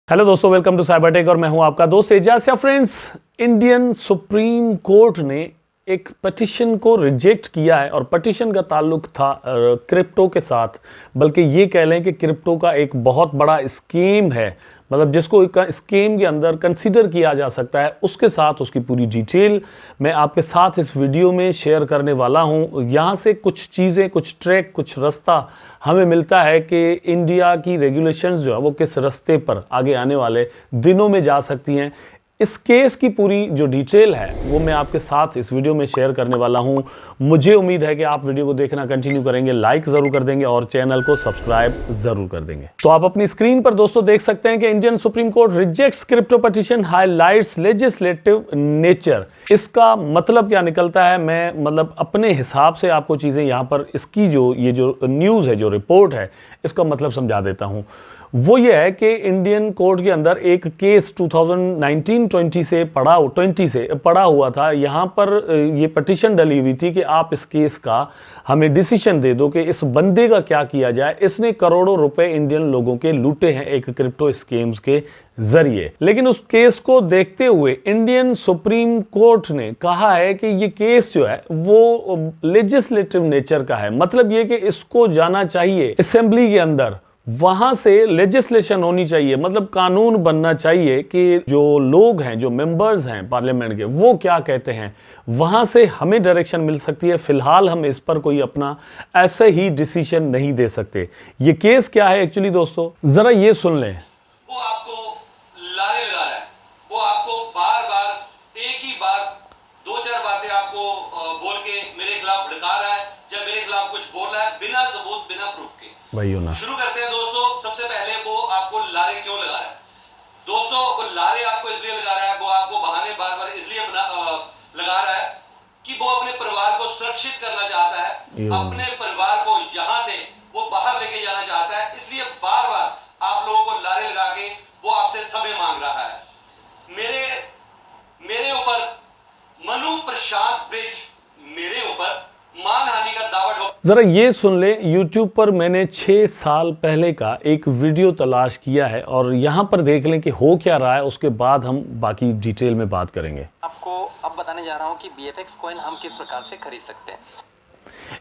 Hello दोस्तों, welcome to cyber tech और मैं हूं आपका दोस्त Ejaz. Friends, Indian supreme court ने एक पिटीशन को रिजेक्ट किया है और पिटीशन का ताल्लुक था क्रिप्टो के साथ। बल्कि ये कह लें कि क्रिप्टो का एक बहुत बड़ा स्कीम है, मतलब जिसको स्कीम के अंदर कंसीडर किया जा सकता है। उसके साथ उसकी पूरी डिटेल मैं आपके साथ इस वीडियो में शेयर करने वाला हूं। यहाँ से कुछ चीज़ें, कुछ ट्रैक, कुछ रास्ता हमें मिलता है कि इंडिया की रेगुलेशंस जो है वो किस रास्ते पर आगे आने वाले दिनों में जा सकती हैं। इस केस की पूरी जो डिटेल है वो मैं आपके साथ इस वीडियो में शेयर करने वाला हूं। मुझे उम्मीद है कि आप वीडियो को देखना कंटिन्यू करेंगे, लाइक ज़रूर कर देंगे और चैनल को सब्सक्राइब ज़रूर कर देंगे। तो आप अपनी स्क्रीन पर दोस्तों देख सकते हैं कि Indian supreme court rejects crypto petition, highlights legislative nature. इसका मतलब क्या निकलता है, मैं मतलब अपने हिसाब से आपको चीज़ें यहाँ पर इसकी ये जो न्यूज़ है, जो रिपोर्ट है, इसका मतलब समझा देता हूँ। वो ये है कि इंडियन कोर्ट के अंदर एक केस 2019-20 से पड़ा हुआ था। यहाँ पर ये पिटीशन डली हुई थी कि आप इस केस का हमें डिसीजन दे दो कि इस बंदे का क्या किया जाए। इसने करोड़ों रुपए इंडियन लोगों के लूटे हैं एक क्रिप्टो स्कीम्स के जरिए। लेकिन उस केस को देखते हुए इंडियन सुप्रीम कोर्ट ने कहा है कि ये केस जो है वो लेजिस्लेटिव नेचर का है। मतलब ये कि इसको जाना चाहिए असेंबली के अंदर, वहां से लेजिस्लेशन होनी चाहिए, मतलब कानून बनना चाहिए कि जो लोग हैं, जो मेंबर्स हैं पार्लियामेंट के, वो क्या कहते हैं, वहां से हमें डायरेक्शन मिल सकती है। फिलहाल हम इस पर कोई अपना ऐसे ही डिसीजन नहीं दे सकते। ये केस क्या है एक्चुअली दोस्तों, जरा ये सुन लें। वो आपको लारे लगा रहा है, वो आपको बार बार एक ही बात, दो चार बातें आपको बोल के मेरे खिलाफ भड़का रहा है। जब मेरे खिलाफ कुछ बोल रहा है बिना सबूत, बिना प्रूफ के। शुरू करते हैं दोस्तों। सबसे पहले वो आपको लारे क्यों लगा रहा है दोस्तों? वो लारे आपको इसलिए लगा रहा है, वो आपको बहाने बार बार इसलिए लगा रहा है कि वो अपने परिवार को सुरक्षित करना चाहता है, अपने परिवार को यहां से वो बाहर लेके जाना चाहता है। इसलिए बार बार आप लोगों को लारे लगा के वो आपसे समय मांग रहा है। मेरे ऊपर मनु प्रशांत ब्रिज, मेरे ऊपर मानहानि का दावा ठोक। जरा ये सुन ले, YouTube पर मैंने 6 साल पहले का एक वीडियो तलाश किया है और यहाँ पर देख लें कि हो क्या रहा है। उसके बाद हम बाकी डिटेल में बात करेंगे। आपको अब बताने जा रहा हूँ कि BFX कॉइन हम किस प्रकार से खरीद सकते हैं।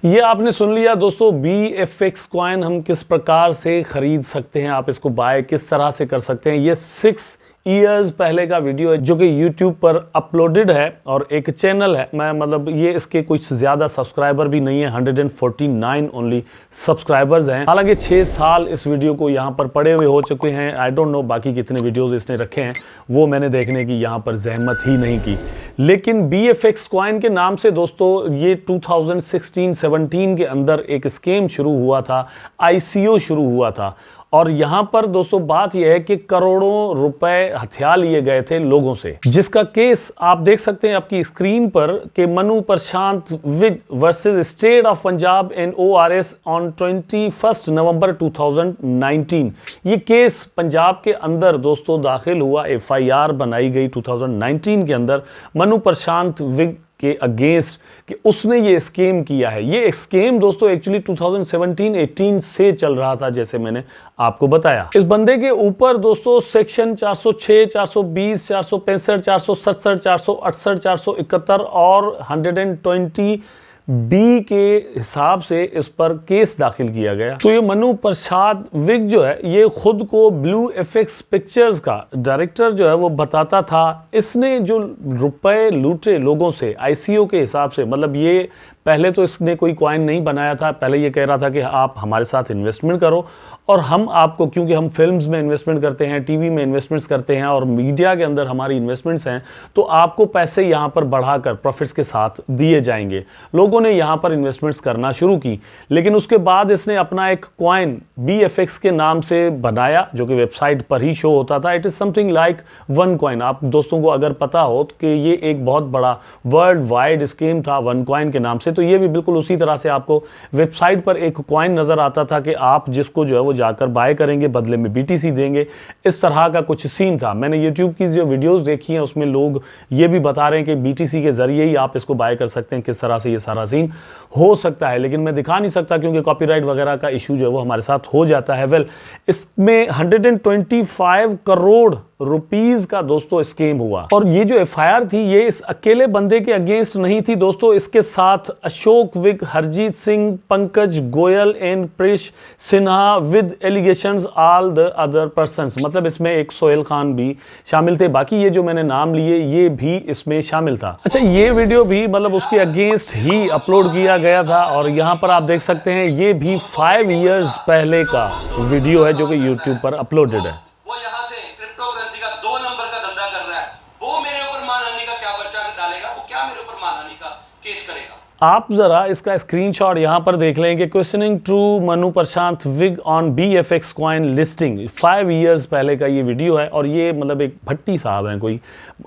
ये आपने सुन लिया दोस्तों, BFX कॉइन हम किस प्रकार से खरीद सकते हैं, आप इसको बाय किस तरह से कर सकते हैं। ये 6 ईयर्स पहले का वीडियो है जो कि YouTube पर अपलोडेड है और एक चैनल है। मैं मतलब ये इसके कुछ ज़्यादा सब्सक्राइबर भी नहीं है, 149 ओनली सब्सक्राइबर्स हैं। हालांकि 6 साल इस वीडियो को यहाँ पर पड़े हुए हो चुके हैं। आई डोंट नो बाकी कितने वीडियोस इसने रखे हैं, वो मैंने देखने की यहाँ पर जहमत ही नहीं की। लेकिन BFX कॉइन के नाम से दोस्तों ये 2016-17 के अंदर एक स्कीम शुरू हुआ था, ICO शुरू हुआ था। और यहां पर दोस्तों बात यह है कि करोड़ों रुपए हथिया लिए गए थे लोगों से, जिसका केस आप देख सकते हैं आपकी स्क्रीन पर कि Manu Prashant Vij versus state of Punjab and ORS on 21 November 2019। ये केस पंजाब के अंदर दोस्तों दाखिल हुआ, FIR बनाई गई 2019 के अंदर मनु प्रशांत विज के अगेंस्ट कि उसने ये स्कीम किया है। ये स्कीम दोस्तों एक्चुअली 2017-18 से चल रहा था, जैसे मैंने आपको बताया। इस बंदे के ऊपर दोस्तों सेक्शन 406, 420, 465, 467, 468, 471 और 120B के हिसाब से इस पर केस दाखिल किया गया। तो ये मनु प्रसाद विग जो है, ये खुद को ब्लू एफएक्स पिक्चर्स का डायरेक्टर जो है वो बताता था। इसने जो रुपए लूटे लोगों से ICO के हिसाब से, मतलब ये पहले तो इसने कोई कॉइन नहीं बनाया था। पहले ये कह रहा था कि आप हमारे साथ इन्वेस्टमेंट करो और हम आपको, क्योंकि हम फिल्म्स में इन्वेस्टमेंट करते हैं, टीवी में इन्वेस्टमेंट्स करते हैं और मीडिया के अंदर हमारी इन्वेस्टमेंट्स हैं, तो आपको पैसे यहाँ पर बढ़ाकर प्रॉफिट्स के साथ दिए जाएंगे। लोगों ने यहाँ पर इन्वेस्टमेंट्स करना शुरू की। लेकिन उसके बाद इसने अपना एक कॉइन BFX के नाम से बनाया जो कि वेबसाइट पर ही शो होता था। It is something like one coin. आप दोस्तों को अगर पता हो कि ये एक बहुत बड़ा वर्ल्ड वाइड स्कीम था वन कॉइन के नाम से, तो ये भी बिल्कुल उसी तरह से आपको वेबसाइट पर एक कॉइन नज़र आता था कि आप जिसको जो है वो वो जाकर बाय करेंगे, बदले में BTC देंगे। इस तरह का कुछ सीन था। मैंने YouTube की जो वीडियोस देखी हैं उसमें लोग ये भी बता रहे हैं कि BTC के ज़रिए ही आप इसको बाय कर सकते हैं। किस तरह से ये सारा सीन हो सकता है, लेकिन मैं दिखा नहीं सकता क्योंकि कॉपीराइट वगैरह का इशू जो है वो हमारे साथ हो जाता है। वेल, इसमें 125 करोड़ रुपीस का दोस्तों स्कैम हुआ। और ये जो FIR थी ये इस अकेले बंदे के अगेंस्ट नहीं थी दोस्तों, इसके साथ Ashok Vig, Harjeet Singh, Pankaj Goyal and Prish Sinha with allegations all the other persons. मतलब इसमें एक सोहेल खान भी शामिल थे। बाकी ये जो मैंने नाम लिए ये भी इसमें शामिल था। अच्छा, ये वीडियो भी मतलब उसके अगेंस्ट ही अपलोड किया गया था और यहाँ पर आप देख सकते हैं ये भी 5 इयर्स पहले का वीडियो है जो कि YouTube पर अपलोडेड है। वो यहाँ से क्रिप्टो करेंसी का 2 नंबर का धंधा कर रहा है, वो मेरे ऊपर मानहानि का क्या पर्चा डालेगा, वो क्या मेरे ऊपर मानहानि का केस करेगा। आप जरा इसका स्क्रीनशॉट यहां पर देख लें कि questioning to Manu Prashant Vig on BFX coin listing, 5 years पहले का ये वीडियो है। और ये मतलब एक भट्टी साहब हैं कोई,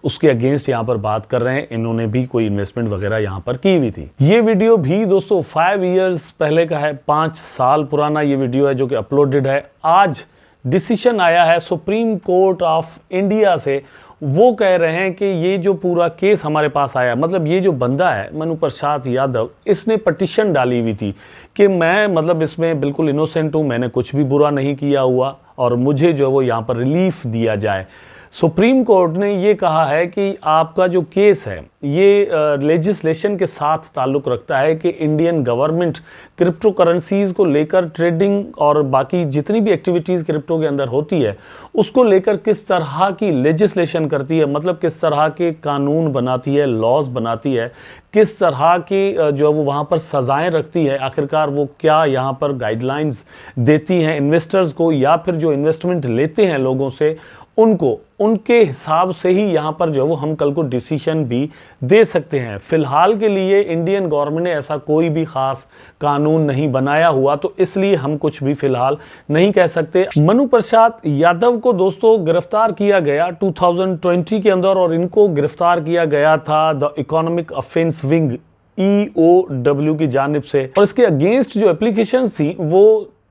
उसके अगेंस्ट यहां पर बात कर रहे हैं। इन्होंने भी कोई इन्वेस्टमेंट वगैरह यहां पर की हुई थी। ये वीडियो भी दोस्तों 5 इयर्स पहले का है, 5 साल पुराना ये वीडियो है जो कि अपलोडेड है। आज डिसीजन आया है सुप्रीम कोर्ट ऑफ इंडिया से। वो कह रहे हैं कि ये जो पूरा केस हमारे पास आया, मतलब ये जो बंदा है मनु प्रसाद यादव, इसने पटिशन डाली हुई थी कि मैं मतलब इसमें बिल्कुल इनोसेंट हूँ, मैंने कुछ भी बुरा नहीं किया हुआ और मुझे जो है वो यहाँ पर रिलीफ दिया जाए। सुप्रीम कोर्ट ने ये कहा है कि आपका जो केस है ये लेजिस्लेशन के साथ ताल्लुक़ रखता है कि इंडियन गवर्नमेंट क्रिप्टो करेंसीज़ को लेकर ट्रेडिंग और बाकी जितनी भी एक्टिविटीज़ क्रिप्टो के अंदर होती है उसको लेकर किस तरह की लेजिस्लेशन करती है, मतलब किस तरह के कानून बनाती है, लॉज बनाती है, किस तरह की जो है वो वहाँ पर सज़ाएं रखती है, आखिरकार वो क्या यहाँ पर गाइडलाइंस देती हैं इन्वेस्टर्स को या फिर जो इन्वेस्टमेंट लेते हैं लोगों से उनको, उनके हिसाब से ही यहाँ पर जो है वो हम कल को डिसीजन भी दे सकते हैं। फिलहाल के लिए इंडियन गवर्नमेंट ने ऐसा कोई भी खास कानून नहीं बनाया हुआ, तो इसलिए हम कुछ भी फिलहाल नहीं कह सकते। मनु प्रसाद यादव को दोस्तों गिरफ्तार किया गया 2020 के अंदर और इनको गिरफ्तार किया गया था the economic offence wing EOW की जानिब से। और इसके अगेंस्ट जो एप्लीकेशन थी वो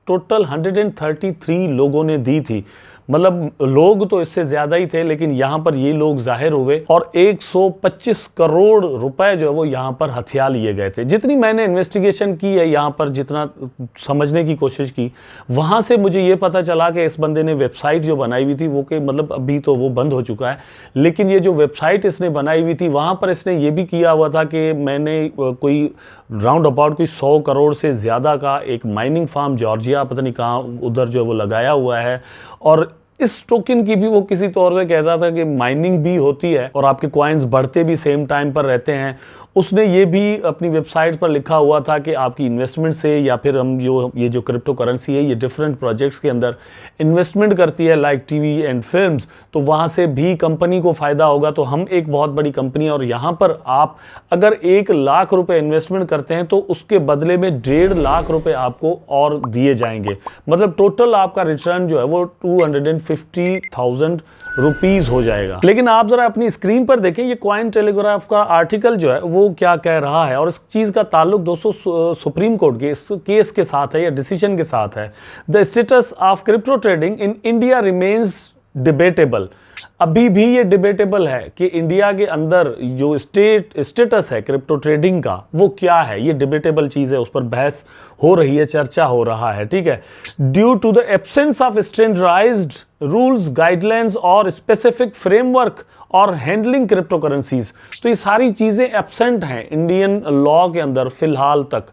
टोटल 133 लोगों ने दी थी। मतलब लोग तो इससे ज्यादा ही थे, लेकिन यहां पर ये लोग जाहिर हुए और 125 करोड़ रुपए जो है वो यहां पर हथिया लिए गए थे। जितनी मैंने इन्वेस्टिगेशन की है यहां पर, जितना समझने की कोशिश की, वहां से मुझे ये पता चला कि इस बंदे ने वेबसाइट जो बनाई हुई थी वो कि मतलब अभी तो वो बंद हो चुका है, लेकिन ये जो वेबसाइट इसने बनाई हुई थी वहां पर इसने ये भी किया हुआ था कि मैंने कोई राउंड अबाउट कोई 100 करोड़ से ज़्यादा का एक माइनिंग फार्म जॉर्जिया पता नहीं कहाँ उधर जो है वो लगाया हुआ है। और इस टोकन की भी वो किसी तौर पे कहता था कि माइनिंग भी होती है और आपके कॉइन्स बढ़ते भी सेम टाइम पर रहते हैं। उसने ये भी अपनी वेबसाइट पर लिखा हुआ था कि आपकी इन्वेस्टमेंट से या फिर हम ये जो क्रिप्टो करेंसी है ये डिफरेंट प्रोजेक्ट्स के अंदर इन्वेस्टमेंट करती है लाइक टीवी एंड फिल्म्स, तो वहाँ से भी कंपनी को फ़ायदा होगा। तो हम एक बहुत बड़ी कंपनी है और यहाँ पर आप अगर 1 लाख रुपए इन्वेस्टमेंट करते हैं तो उसके बदले में 1.5 लाख रुपए आपको और दिए जाएंगे। मतलब टोटल आपका रिटर्न जो है वो 250,000 रुपीज़ हो जाएगा। लेकिन आप ज़रा अपनी स्क्रीन पर देखें ये कॉइन टेलीग्राफ का आर्टिकल जो है वो क्या कह रहा है और इस चीज का ताल्लुक दोस्तों सुप्रीम कोर्ट के इस केस के साथ है या डिसीजन के साथ है। The status of crypto trading in India remains debatable. अभी भी ये डिबेटेबल है कि इंडिया के अंदर जो स्टेटस है क्रिप्टो ट्रेडिंग का वो क्या है, ये डिबेटेबल चीज है, उस पर बहस हो रही है, चर्चा हो रहा है, ठीक है। Due to the absence of standardised rules, guidelines और स्पेसिफिक फ्रेमवर्क और हैंडलिंग क्रिप्टो करेंसीज, तो ये सारी चीजें एब्सेंट हैं इंडियन लॉ के अंदर फिलहाल तक।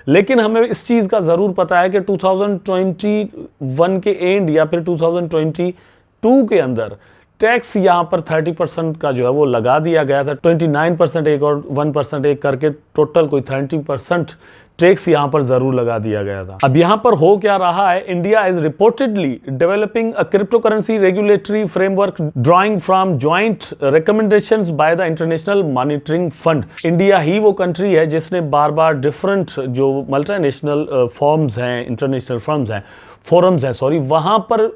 लेकिन हमें इस चीज का जरूर पता है कि 2021 के एंड या फिर 2022 के अंदर टैक्स यहाँ पर 30% का जो है वो लगा दिया गया था। 29% एक और 1% एक करके टोटल कोई 30% टैक्स यहाँ पर जरूर लगा दिया गया था। अब यहाँ पर हो क्या रहा है, India is reportedly developing a crypto currency regulatory framework drawing from joint recommendations by the international monitoring fund. India ही वो कंट्री है जिसने बार बार डिफरेंट जो मल्टीनेशनल फॉर्म्स हैं, इंटरनेशनल फर्म्स हैं, फोरम्स हैं, सॉरी, वहाँ पर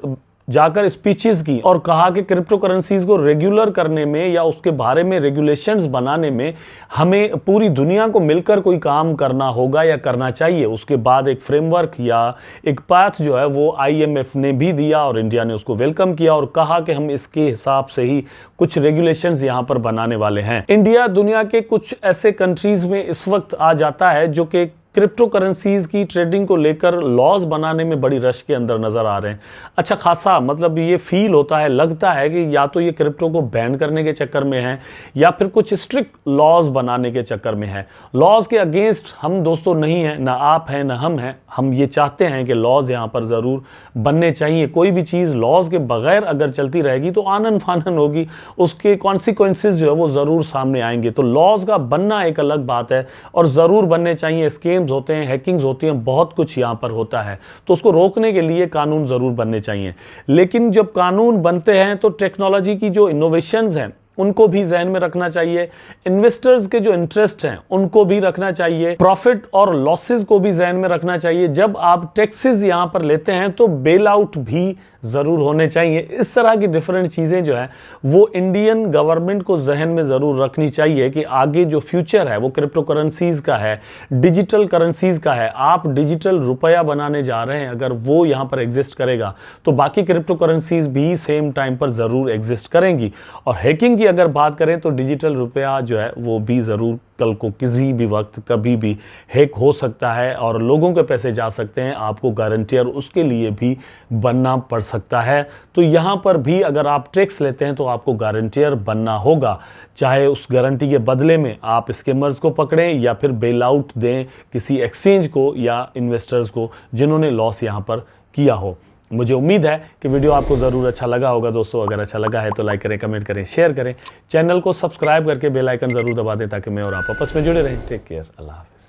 जाकर स्पीचेस की और कहा कि क्रिप्टो करेंसीज को रेगुलर करने में या उसके बारे में रेगुलेशंस बनाने में हमें पूरी दुनिया को मिलकर कोई काम करना होगा या करना चाहिए। उसके बाद एक फ्रेमवर्क या एक पाथ जो है वो IMF ने भी दिया और इंडिया ने उसको वेलकम किया और कहा कि हम इसके हिसाब से ही कुछ रेगुलेशंस यहां पर बनाने वाले हैं। इंडिया दुनिया के कुछ ऐसे कंट्रीज में इस वक्त आ जाता है जो कि क्रिप्टो करेंसीज की ट्रेडिंग को लेकर लॉज बनाने में बड़ी रश के अंदर नजर आ रहे हैं। अच्छा खासा मतलब ये फील होता है, लगता है कि या तो ये क्रिप्टो को बैन करने के चक्कर में है या फिर कुछ स्ट्रिक्ट लॉज बनाने के चक्कर में है। लॉज के अगेंस्ट हम दोस्तों नहीं हैं, ना आप हैं ना हम हैं। हम ये चाहते हैं कि लॉज यहाँ पर ज़रूर बनने चाहिए। कोई भी चीज़ लॉज के बगैर अगर चलती रहेगी तो आनन फानन होगी, उसके कॉन्सिक्वेंसेस जो है वो ज़रूर सामने आएंगे। तो लॉज का बनना एक अलग बात है और ज़रूर बनने चाहिए। स्कीम होते हैं, हैकिंग्स होती हैं, बहुत कुछ यहां पर होता है, तो उसको रोकने के लिए कानून जरूर बनने चाहिए। लेकिन जब कानून बनते हैं तो टेक्नोलॉजी की जो इनोवेशंस हैं उनको भी ज़हन में रखना चाहिए, इन्वेस्टर्स के जो इंटरेस्ट हैं उनको भी रखना चाहिए, प्रॉफिट और लॉसेस को भी ज़हन में रखना चाहिए। जब आप टैक्सेस यहां पर लेते हैं तो बेल आउट भी ज़रूर होने चाहिए। इस तरह की डिफरेंट चीज़ें जो है वो इंडियन गवर्नमेंट को जहन में ज़रूर रखनी चाहिए कि आगे जो फ्यूचर है वो क्रिप्टो करेंसीज का है, डिजिटल करेंसीज का है। आप डिजिटल रुपया बनाने जा रहे हैं, अगर वो यहाँ पर एग्जिस्ट करेगा तो बाकी क्रिप्टो करेंसीज भी सेम टाइम पर ज़रूर एग्जिस्ट करेंगी। और हैकिंग की अगर बात करें तो डिजिटल रुपया जो है वो भी ज़रूर कल को किसी भी वक्त कभी भी हैक हो सकता है और लोगों के पैसे जा सकते हैं। आपको गारंटियर उसके लिए भी बनना पड़ सकता है। तो यहाँ पर भी अगर आप टैक्स लेते हैं तो आपको गारंटियर बनना होगा, चाहे उस गारंटी के बदले में आप स्कैमर्स को पकड़ें या फिर बेल आउट दें किसी एक्सचेंज को या इन्वेस्टर्स को जिन्होंने लॉस यहाँ पर किया हो। मुझे उम्मीद है कि वीडियो आपको ज़रूर अच्छा लगा होगा दोस्तों। अगर अच्छा लगा है तो लाइक करें, कमेंट करें, शेयर करें, चैनल को सब्सक्राइब करके बेल आइकन ज़रूर दबा दें ताकि मैं और आप आपस में जुड़े रहें। टेक केयर, अल्लाह हाफ़िज़।